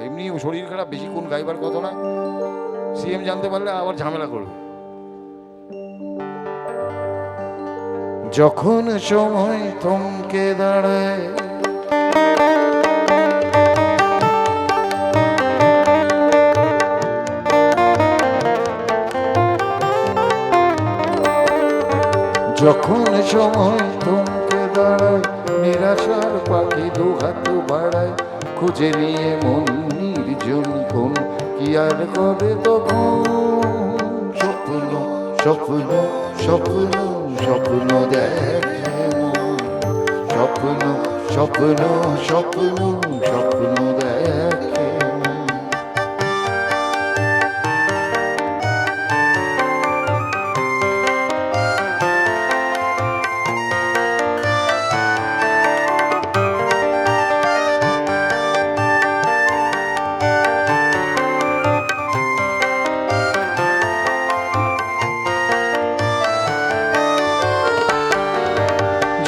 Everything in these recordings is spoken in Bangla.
এমনি শরীর খারাপ, বেশিক্ষণ গাইবার কথা না। সিএম জানতে পারলে আবার ঝামেলা করবে। যখন সময় থমকে দাঁড়ায়, যখন সময় থমকে দাঁড়ায়, নিরাশার পাখি দুহাত বাড়ায়, খুঁজে নিয়ে মন নির্জন কোন কি আর করে তখন। স্বপ্ন স্বপ্ন স্বপ্ন স্বপ্ন দেখে মন, স্বপ্ন স্বপ্ন স্বপ্ন স্বপ্ন দেখে।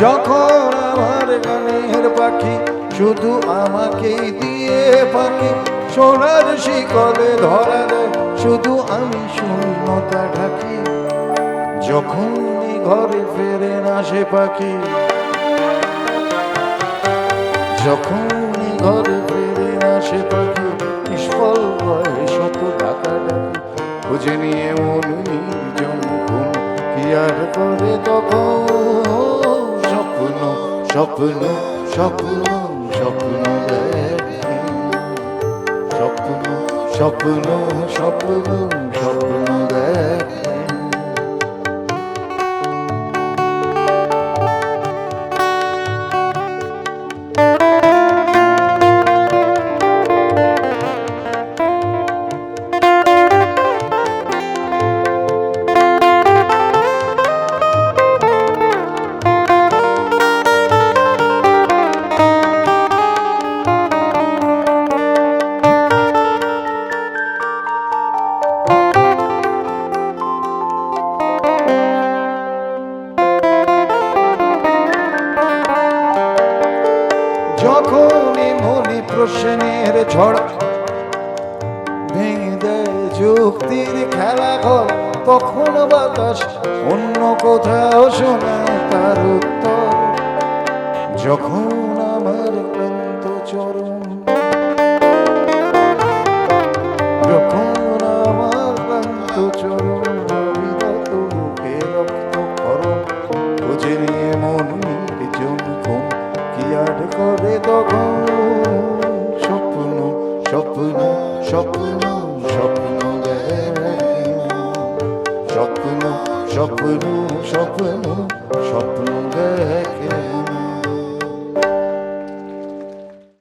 যখন আমার গানের পাখি শুধু আমাকেই দিয়ে পাখি, সোনার শিকলে ধরা দেয় শুধু আমি শূন্যতা ঢাকি। যখন ঘরে ফেরে না সে পাখি, যখন ঘরে ফেরে না সে পাখি, নিষ্ফল হয় শত ডাকা ডাকি। খুঁজে নিয়ে মন নির্জন কোন কি আর করে তখন। স্বপ্ন স্বপ্ন স্বপ্ন দেখে, স্বপ্ন স্বপ্ন স্বপ্ন স্বপ্ন দেখে। যখনই মনে প্রশ্নের ঝড় ভেঙে দেয় যুক্তির খেলা ঘর, তখন বাতাস অন্য কোথাও শোনায় তার উত্তর। যখন আমার ক্লান্ত চরণ, যখন আমার ক্লান্ত চরণ বিগত বুকে রক্ত করণ, খুঁজে নিয়ে মন নির্জন কোন কি আর করে তখন। স্বপ্ন স্বপ্ন স্বপ্ন স্বপ্ন দেখে, স্বপ্ন স্বপ্ন স্বপ্ন স্বপ্ন দেখে।